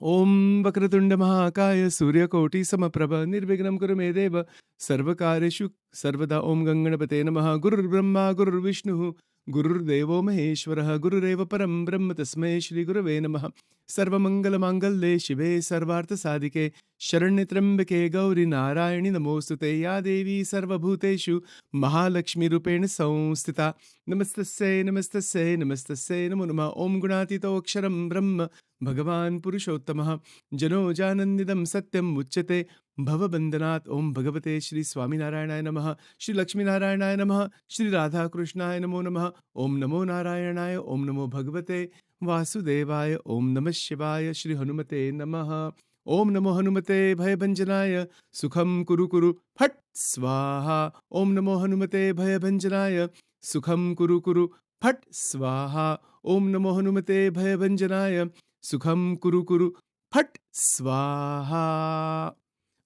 Om Vakratunda Mahakaya Suryakoti Samaprabha Nirvignam Kurume Sarvakareshu Sarvada Om Ganganapate Namaha Gurur Brahma Gurur Vishnu Gurur Devo Maheshwaraha Gurureva Param Brahma Tasmai Shri Gurave Namaha Sarvamangala Mangalle Shive Sarvartha Sadike Sharanyatrambake Gauri Narayani Namostute Ya Devi Sarvabhuteshu Mahalakshmi Rupena Samstita Namastasya Namastasya Namastasya Namo Namah Om Gunatito Aksharam Brahma Bhagavan Purushottamaha Jano Janandidam Satyam Muchyate Bhavabandhanat Om Bhagavate Shri Swaminarayanaaya Namaha Shri Lakshmi Narayanaya Namaha Shri Radha Krishnaya Namo Namaha Om Namo Narayanaya Om Namo Bhagavate Vasudevaya Om Namah Shivaya Shri Hanumate Namaha Om Namo Hanumate Bhayabanjanaya Sukham Kuru Kuru Phat Swaha Om Namo Hanumate Bhayabanjanaya Sukham Kuru Kuru Phat Swaha Om Namo Hanumate Bhayabanjanaya Sukham Kuru Kuru Phat Swaha.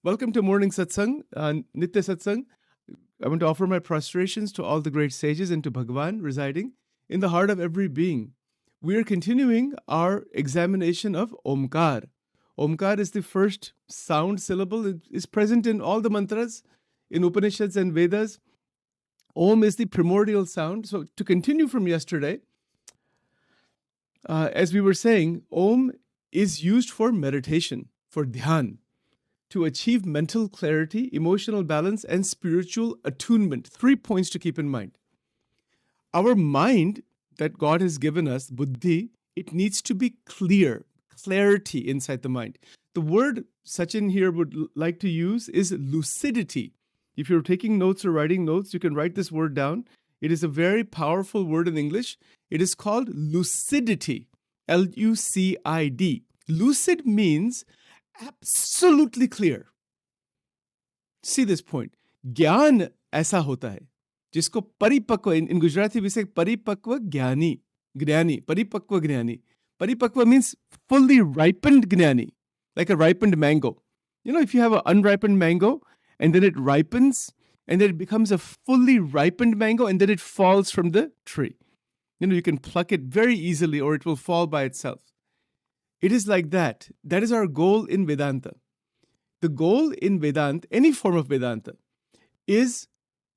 Welcome to Morning Satsang, Nitya Satsang. I want to offer my prostrations to all the great sages and to Bhagavan residing in the heart of every being. We are continuing our examination of Omkar. Omkar is the first sound syllable. It is present in all the mantras, in Upanishads and Vedas. Om is the primordial sound. So to continue from yesterday, as we were saying, Om is used for meditation, for dhyan, to achieve mental clarity, emotional balance, and spiritual attunement. 3 points to keep in mind. Our mind that God has given us, buddhi, it needs to be clear, clarity inside the mind. The word Sachin here would like to use is lucidity. If you're taking notes or writing notes, you can write this word down. It is a very powerful word in English. It is called lucidity, Lucid. Lucid means absolutely clear. See this point. Gyan aisa hota hai, jisko paripakva, in Gujarati we say paripakva jnani, paripakva jnani. Paripakva means fully ripened jnani, like a ripened mango. You know, if you have an unripened mango and then it ripens and then it becomes a fully ripened mango and then it falls from the tree. You know, you can pluck it very easily or it will fall by itself. It is like that. That is our goal in Vedanta. The goal in Vedanta, any form of Vedanta, is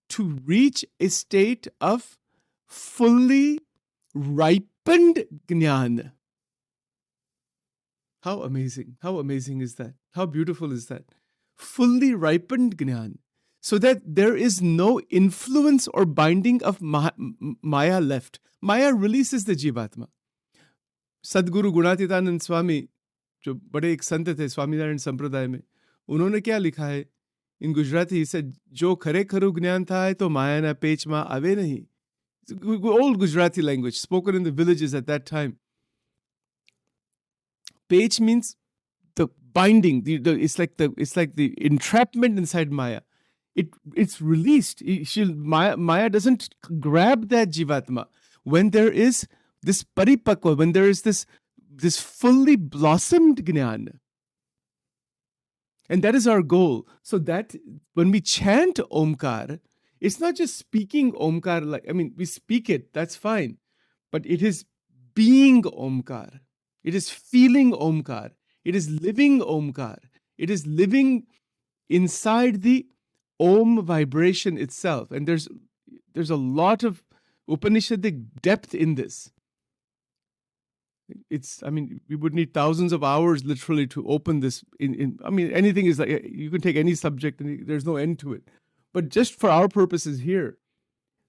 to reach a state of fully ripened jnana. How amazing. How amazing is that? How beautiful is that? Fully ripened jnana. So that there is no influence or binding of Maya left. Maya releases the Jivatma. Sadguru Gunatitanand Swami, जो बड़े एक संत थे स्वामीनारायण संप्रदाय में, उन्होंने क्या लिखा है इन गुजराती से, जो खरे खरु ज्ञान था है तो माया ना पेच मा आवे नहीं. Old Gujarati language spoken in the villages at that time. Pech means the binding. It's like the entrapment inside Maya. It's released. Maya doesn't grab that Jivatma. When there is this paripakva, when there is this fully blossomed jnana. And that is our goal. So that when we chant Omkar, it's not just speaking Omkar, we speak it, that's fine. But it is being Omkar. It is feeling Omkar. It is living Omkar. It is living inside the Om vibration itself. And there's a lot of Upanishadic depth in this. We would need thousands of hours literally to open this. Anything is like, you can take any subject and there's no end to it. But just for our purposes here,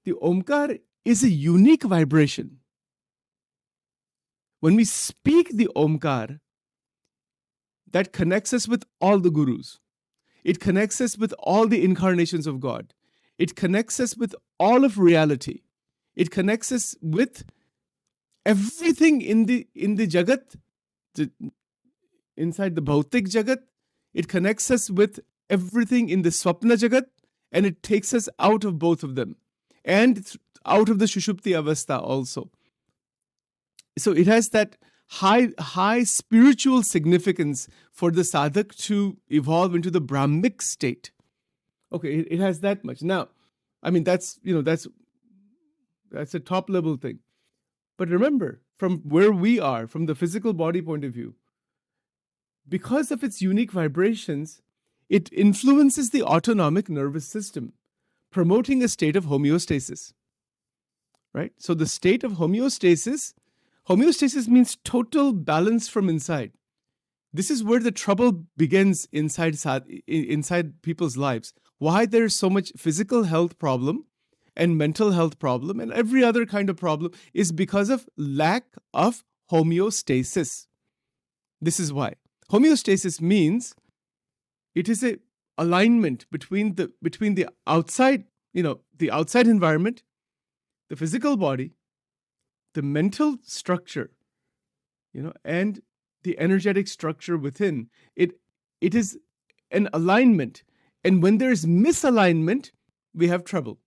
the Omkar is a unique vibration. When we speak the Omkar, that connects us with all the gurus. It connects us with all the incarnations of God. It connects us with all of reality. It connects us with everything in the Jagat, inside the Bhautik Jagat. It connects us with everything in the Swapna Jagat, and it takes us out of both of them and out of the Shushupti Avastha also. So it has that high spiritual significance for the sadhak to evolve into the Brahmic state. Okay, it has that much. Now, that's a top level thing. But remember, from where we are, from the physical body point of view, because of its unique vibrations, it influences the autonomic nervous system, promoting a state of homeostasis. Right? So the state of homeostasis means total balance from inside. This is where the trouble begins inside people's lives. Why there's so much physical health problem and mental health problem and every other kind of problem is because of lack of homeostasis. This is why. Homeostasis means it is a alignment between the outside, the outside environment, the physical body, the mental structure, and the energetic structure within. It is an alignment. And when there is misalignment, we have trouble.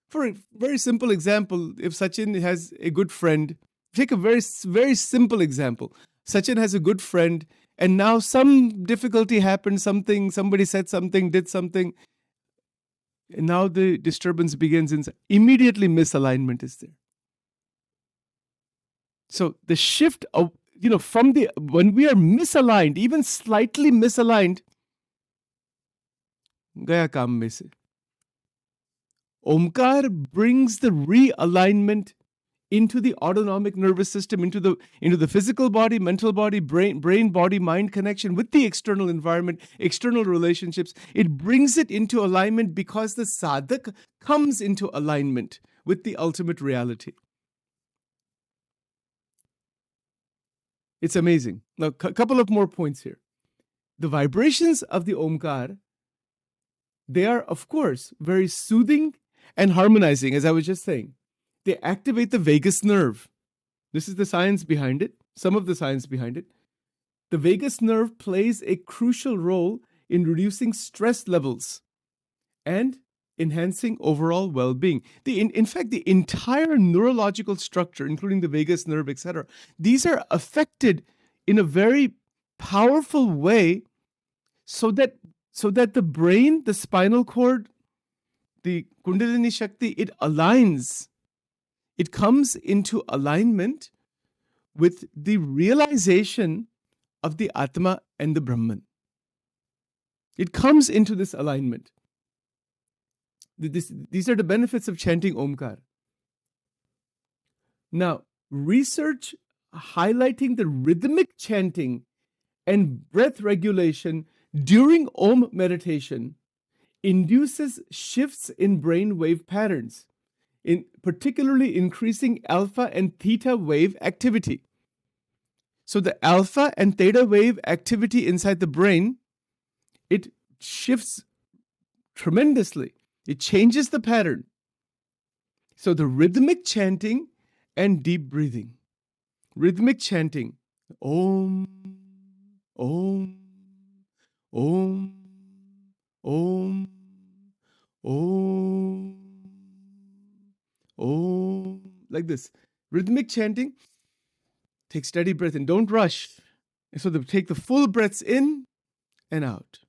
For a very simple example, if Sachin has a good friend, take a very, very simple example. Sachin has a good friend, and now some difficulty happened, somebody said something, did something, and now the disturbance begins inside. Immediately misalignment is there. So the shift of, when we are misaligned, even slightly misaligned, gaya kaam mein se. Omkar brings the realignment into the autonomic nervous system, into the physical body, mental body, brain body mind connection with the external environment, external relationships. It brings it into alignment because the sadhak comes into alignment with the ultimate reality. It's amazing. Now, a couple of more points here. The vibrations of the Omkar, they are, of course, very soothing and harmonizing, as I was just saying. They activate the vagus nerve. This is the science behind it, some of the science behind it. The vagus nerve plays a crucial role in reducing stress levels and enhancing overall well-being. In fact, the entire neurological structure, including the vagus nerve, etc., these are affected in a very powerful way so that the brain, the spinal cord, the Kundalini Shakti, it aligns. It comes into alignment with the realization of the Atma and the Brahman. It comes into this alignment. These are the benefits of chanting Omkar. Now, research highlighting the rhythmic chanting and breath regulation during Om meditation induces shifts in brain wave patterns, particularly increasing alpha and theta wave activity. So the alpha and theta wave activity inside the brain, it shifts tremendously. It changes the pattern. So the rhythmic chanting and deep breathing. Rhythmic chanting. Om, Om, Om, Om, Om, Om. Like this. Rhythmic chanting. Take steady breath in. Don't rush. So take the full breaths in and out.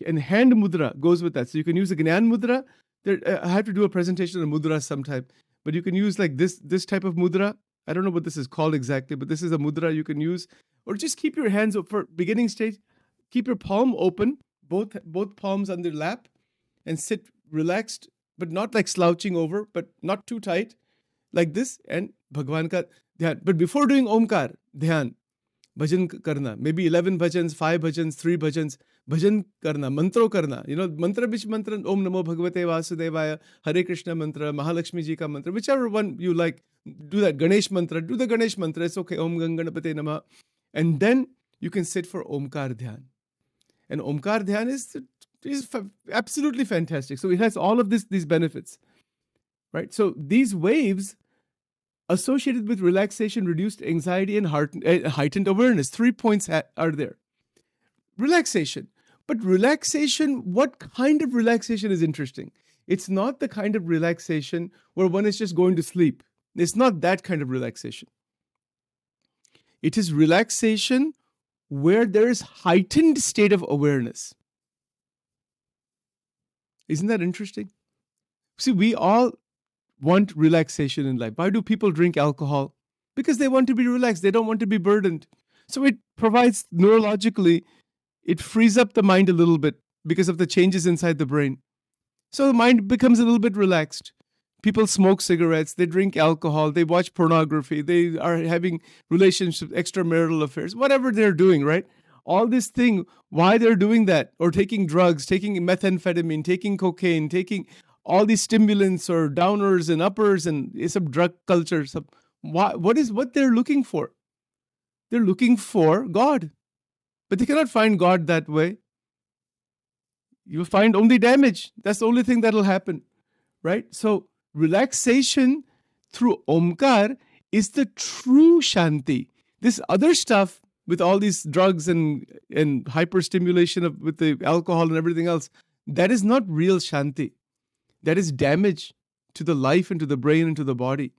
And hand mudra goes with that. So you can use a Gnan mudra. I have to do a presentation on mudra sometime. But you can use like this type of mudra. I don't know what this is called exactly, but this is a mudra you can use. Or just keep your hands open for beginning stage. Keep your palm open, both palms on the lap, and sit relaxed, but not like slouching over, but not too tight, like this. And Bhagwan ka dhyan. But before doing Omkar, dhyan, bhajan karna. Maybe 11 bhajans, 5 bhajans, 3 bhajans. Bhajan karna, mantro karna. Mantra bish mantra, Om Namo Bhagavate Vasudevaya, Hare Krishna mantra, Mahalakshmi Ji ka mantra, whichever one you like. Do that Ganesh mantra, do the Ganesh mantra. It's okay. Om Ganganapate Namah. And then you can sit for Omkar Dhyan. And Omkar Dhyan is absolutely fantastic. So it has all of these benefits, right? So these waves associated with relaxation, reduced anxiety, and heightened awareness. 3 points are there. Relaxation. But relaxation, what kind of relaxation is interesting? It's not the kind of relaxation where one is just going to sleep. It's not that kind of relaxation. It is relaxation where there is heightened state of awareness. Isn't that interesting? See, we all want relaxation in life. Why do people drink alcohol? Because they want to be relaxed. They don't want to be burdened. So it provides neurologically, it frees up the mind a little bit because of the changes inside the brain. So the mind becomes a little bit relaxed. People smoke cigarettes, they drink alcohol, they watch pornography, they are having relationships, extramarital affairs, whatever they're doing, right? All this thing, why they're doing that, or taking drugs, taking methamphetamine, taking cocaine, taking all these stimulants or downers and uppers and some drug culture. What is what they're looking for? They're looking for God, but they cannot find God that way. You'll find only damage. That's the only thing that'll happen, right? So relaxation through Omkar is the true Shanti. This other stuff with all these drugs and hyperstimulation with the alcohol and everything else, that is not real Shanti. That is damage to the life and to the brain and to the body.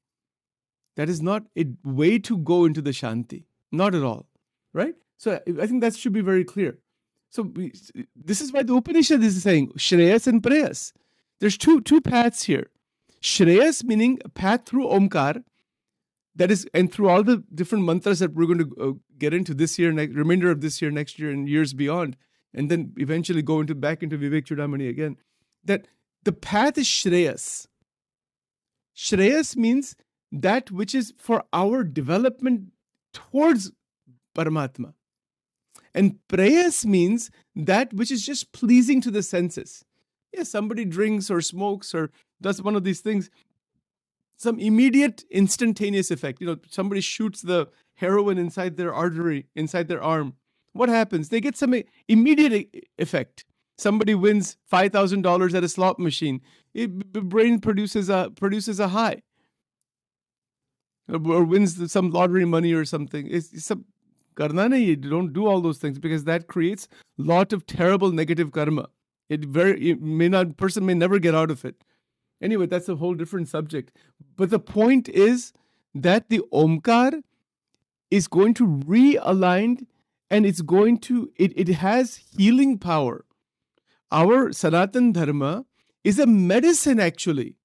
That is not a way to go into the Shanti. Not at all, right? So I think that should be very clear. So this is why the Upanishad is saying Shreyas and Preyas. There's two paths here. Shreyas meaning a path through Omkar, that is, and through all the different mantras that we're going to get into this year, remainder of this year, next year, and years beyond, and then eventually go back into Vivek Chudamani again. That the path is Shreyas. Shreyas means that which is for our development towards Paramatma. And Preyas means that which is just pleasing to the senses. Yes, somebody drinks or smokes or does one of these things, some immediate instantaneous effect. Somebody shoots the heroin inside their artery, inside their arm. What happens? They get some immediate effect. Somebody wins $5,000 at a slot machine. The brain produces a high. Or wins some lottery money or something. It's some karna nahi. Don't do all those things because that creates a lot of terrible negative karma. Person may never get out of it. Anyway, that's a whole different subject. But the point is that the Omkar is going to realign, and it has healing power. Our Sanatan Dharma is a medicine, actually.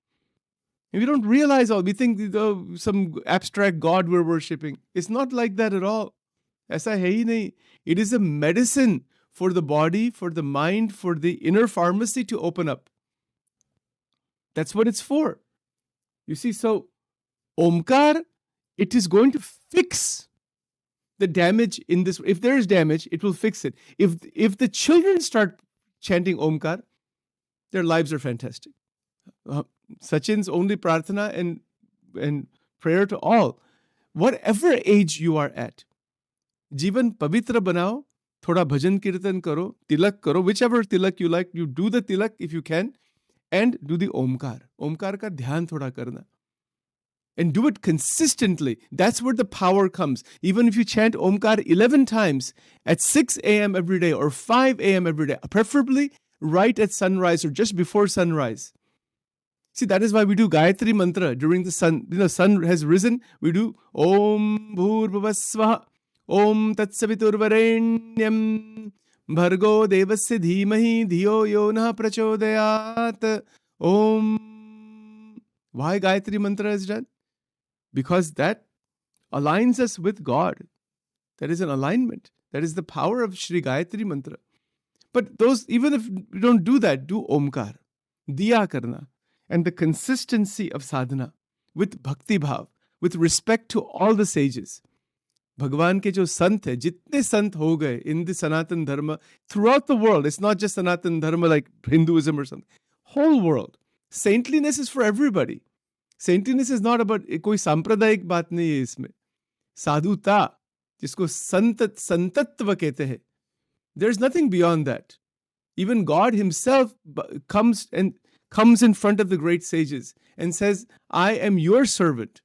And we don't realize all. We think some abstract God we're worshipping. It's not like that at all. Aisa hai hi nahi. It is a medicine for the body, for the mind, for the inner pharmacy to open up. That's what it's for. You see, so Omkar, it is going to fix the damage in this. If there is damage, it will fix it. If the children start chanting Omkar, their lives are fantastic. Sachin's only prarthana and prayer to all, whatever age you are at, जीवन पवित्र बनाओ, थोड़ा भजन कीर्तन करो, tilak करो, whichever tilak you like, you do the tilak if you can, and do the Omkar. Omkar का ध्यान थोड़ा करना. And do it consistently. That's where the power comes. Even if you chant Omkar 11 times at 6 a.m. every day or 5 a.m. every day, preferably right at sunrise or just before sunrise. See, that is why we do Gayatri Mantra during the sun. Sun has risen. We do Om Bhur-Bhuvah-Swaha, Om Tat-Savitur-Varenyam, Bhargo Devasya Dhimahi Dhiyo Yo Nah Prachodayat. Om. Why Gayatri Mantra is done? Because that aligns us with God. That is an alignment. That is the power of Shri Gayatri Mantra. But even if we don't do that, do Omkar, Diya Karna, and the consistency of sadhana with bhakti bhav, with respect to all the sages. Bhagwan ke jo sant hai, jitne sant ho gaye in the Sanatan Dharma throughout the world. It's not just Sanatan Dharma like Hinduism or something. Whole world. Saintliness is for everybody. Saintliness is not about koi sampradayik baat nahi hai isme. Sadhuta, jisko santatva kehte hai. There's nothing beyond that. Even God himself comes in front of the great sages and says, I am your servant.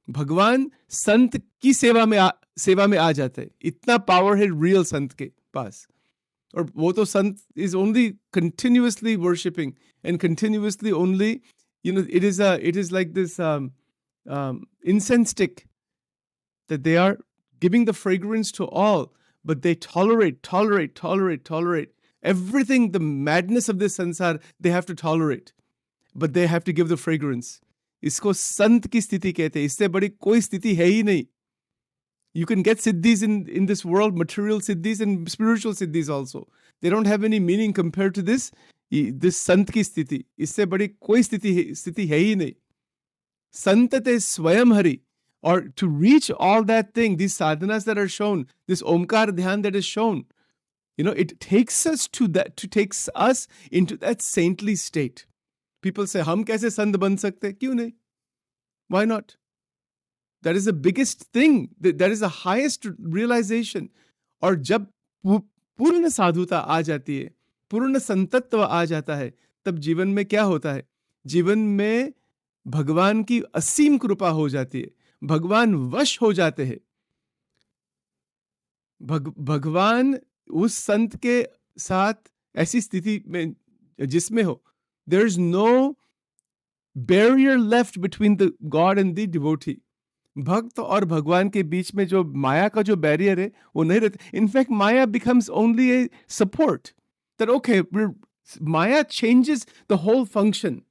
Bhagwan sant ki seva mein aa jata hai. Itna power hai real sant ke paas. Or wo to sant is only continuously worshipping and continuously only, it is like this incense stick that they are giving the fragrance to all, but they tolerate everything. The madness of this sansar they have to tolerate, but they have to give the fragrance. इसको संत की स्थिति कहते हैं. इससे बड़ी कोई स्थिति है ही नहीं. You can get siddhis in this world, material siddhis and spiritual siddhis also. They don't have any meaning compared to this संत की स्थिति. इससे बड़ी कोई स्थिति है ही नहीं. Sant te swayam hari. Or to reach all that thing, these sadhanas that are shown, this omkar dhyan that is shown, it takes us takes us into that saintly state. People say, hum kaise sant ban sakte? Kyun nahi? Why not? That is the biggest thing. That is the highest realization. और जब पूर्ण साधुता आ जाती है, पूर्ण संतत्व आ जाता है, तब जीवन में क्या होता है? जीवन में भगवान की असीम कृपा हो जाती है. भगवान वश हो जाते हैं. भगवान उस संत के साथ ऐसी स्थिति में जिसमें हो, there is no barrier left between the God and the devotee. भक्त और भगवान के बीच में जो माया का जो बैरियर है वो नहीं रहता. In fact Maya becomes only a support. That okay, Maya changes the whole function.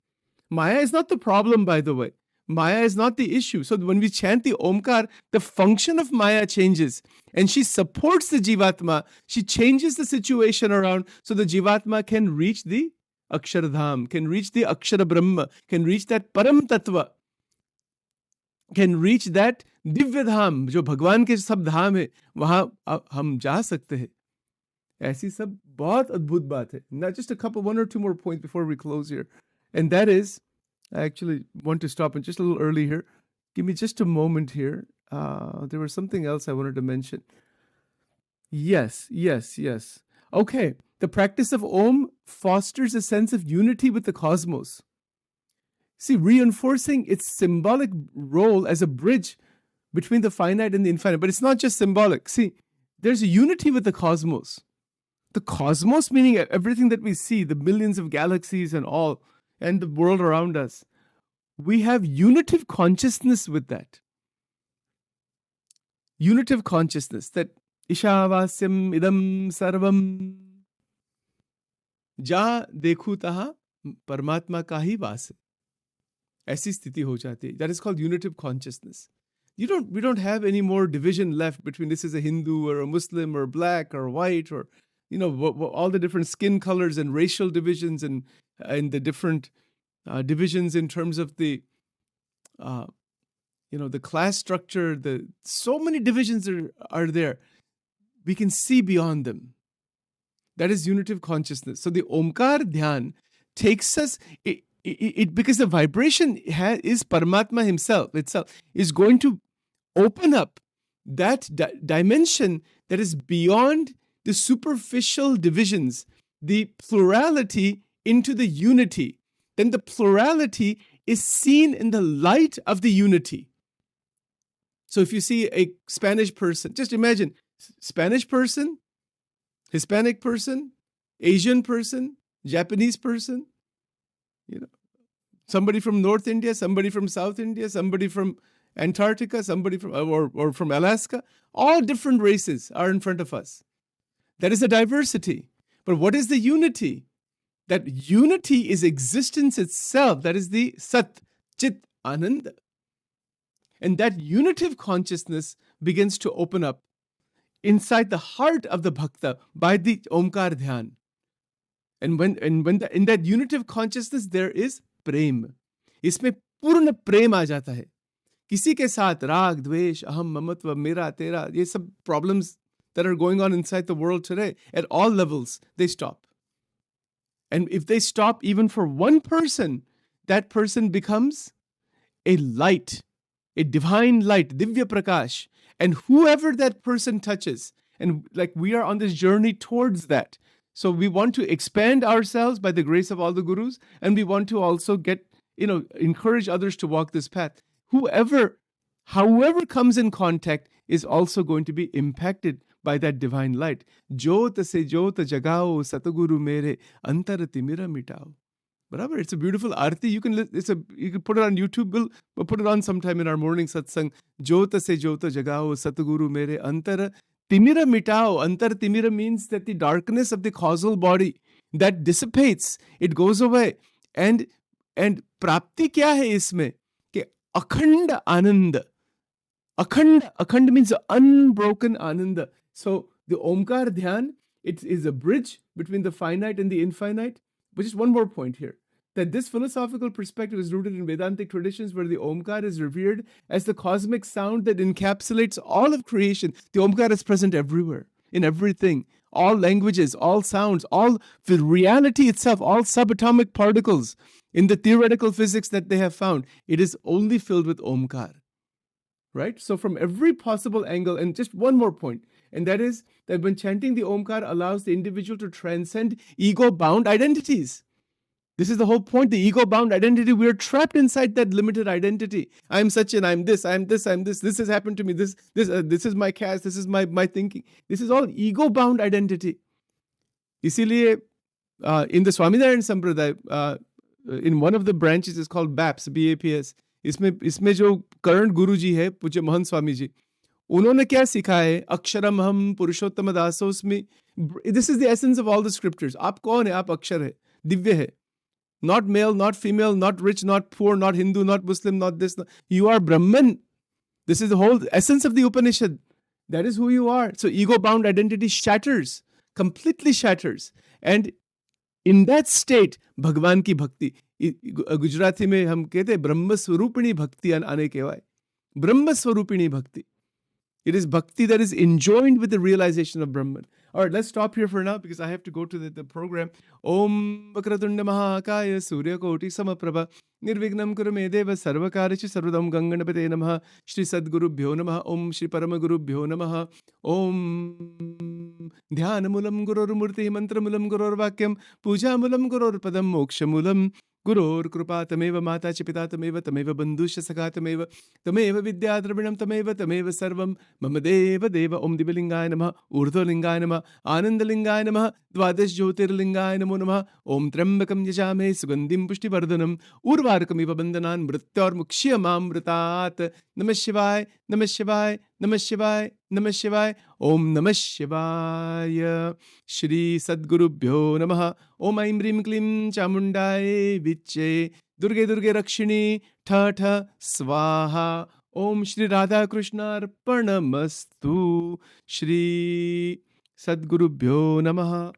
Maya is not the problem, by the way. Maya is not the issue. So when we chant the Omkar, the function of Maya changes. And she supports the Jivatma. She changes the situation around so the Jivatma can reach the Akshardham, can reach the Akshara Brahma, can reach that Param Tattva, can reach that Divya Dham, जो भगवान के सब धाम है, वहाँ हम जा सकते हैं. ऐसी सब बहुत अद्भुत बात है. Now just one or two more points before we close here. And that is, I actually want to stop and just a little early here. Give me just a moment here. There was something else I wanted to mention. Yes. Okay. The practice of Om fosters a sense of unity with the cosmos. See, reinforcing its symbolic role as a bridge between the finite and the infinite. But it's not just symbolic. See, there's a unity with the cosmos. The cosmos meaning everything that we see, the millions of galaxies and all, and the world around us. We have unitive consciousness with that. Unitive consciousness that Ishavasyam idam sarvam ja dekhu taha Paramatma ka hi vas. ऐसी स्थिति हो जाती है. That is called unitive consciousness. We don't have any more division left between this is a Hindu or a Muslim or black or white or all the different skin colors and racial divisions and the different divisions in terms of the the class structure. So many divisions are there. We can see beyond them. That is unitive consciousness. So the Omkar Dhyan takes us. It because the vibration is Paramatma himself itself is going to open up that dimension that is beyond the superficial divisions, the plurality into the unity. Then the plurality is seen in the light of the unity. So if you see a Spanish person, just imagine Spanish person, Hispanic person, Asian person, Japanese person, somebody from North India, somebody from South India, somebody from Antarctica, somebody from or from Alaska, all different races are in front of us. That is a diversity. But what is the unity? That unity is existence itself. That is the Sat, Chit, Ananda. And that unitive consciousness begins to open up inside the heart of the Bhakta by the Omkar Dhyan. And when in that unitive consciousness there is प्रेम. इसमें पूर्ण प्रेम आ जाता है. किसी के साथ राग, द्वेष, अहम, ममत्व, मेरा, तेरा, ये सब problems that are going on inside the world today, at all levels, they stop. And if they stop even for one person, that person becomes a light, a divine light, Divya Prakash. And whoever that person touches, and like we are on this journey towards that. So we want to expand ourselves by the grace of all the gurus, and we want to also encourage others to walk this path. However comes in contact is also going to be impacted by that divine light. Jyot se jyot jagao satguru mere antar timira mitao. Barabar, it's a beautiful arti. You can put it on YouTube. We'll put it on sometime in our morning satsang. Jyot se jyot jagao satguru mere antar timira mitao. Antar timira means that the darkness of the causal body that dissipates, it goes away. And prapti kya hai isme? Ke akhand anand. Akhand. Akhand means unbroken ananda. So the Omkar Dhyan, it is a bridge between the finite and the infinite. But just one more point here, that this philosophical perspective is rooted in Vedantic traditions where the Omkar is revered as the cosmic sound that encapsulates all of creation. The Omkar is present everywhere, in everything, all languages, all sounds, all the reality itself, all subatomic particles in the theoretical physics that they have found. It is only filled with Omkar, right? So from every possible angle, and just one more point, and that is that when chanting the Omkar allows the individual to transcend ego-bound identities. This is the whole point, the ego-bound identity. We're trapped inside that limited identity. I'm Sachin, I'm this, I'm this, I'm this. This has happened to me. This is my caste. This is my thinking. This is all ego-bound identity. इसीलिए in the Swaminarayan Sampradaya, in one of the branches is called BAPS, BAPS. इसमें जो current गुरु जी है, पूज्य महंत स्वामी जी, उन्होंने क्या सिखाया है? अक्षरम हम पुरुषोत्तम दासोस्मि. This is the essence of all the scriptures. आप कौन है? आप अक्षर है, दिव्य है. Not male, not female, not rich, not poor, not Hindu, not Muslim, not this. You are Brahman. This is the whole essence of the Upanishad. That is who you are. So ego-bound identity shatters, completely shatters. And in that state, Bhagwan ki bhakti. Gujarati में हम कहते हैं ब्रह्म स्वरूपिणी भक्ति आने के वाय. ब्रह्म स्वरूपिणी bhakti. It is bhakti that is enjoined with the realization of Brahman. All right, let's stop here for now because I have to go to the program. Om Vakratunda Mahakaya Surya Koti Samaprabha Nirvignam Kurumedeva Sarvakarichi Sarvadam Ganganapate Namaha Shri Sadgurubhyo Namaha Om Shri Paramagurubhyo Namaha Om Dhyanamulam Gurur Murti Mantramulam Gurur Vakyam Pujamulam Gurur Padam Mokshamulam Gurur Krupa Tameva Mata Chipita Tameva Tameva Bandusha Saka Tameva Tameva Vidya Dravinam Tameva Tameva Sarvam Mamadeva Deva Om Divilingaya Namaha Urdholingaya Namaha Anandalingaya Namaha Dvadesh Jyotirlingaya Namo Namaha Om Trambakam Yajame Sugandhim Pushtivardhanam Urvarkamiva Bandhanan Mrityor Mukshiyamam Mritat Namah Shivaya Namah Shivaya Namah Shivaya Namah Shivaya Om Namah Shivaya Shri Sadgurubhyo Namaha Om Aim Rim Klim Chamundaye Viche Durge Durge Rakshini Tha Tha Swaha Om Shri Radha Krishna Arpanamastu Shri Sadgurubhyo Namaha.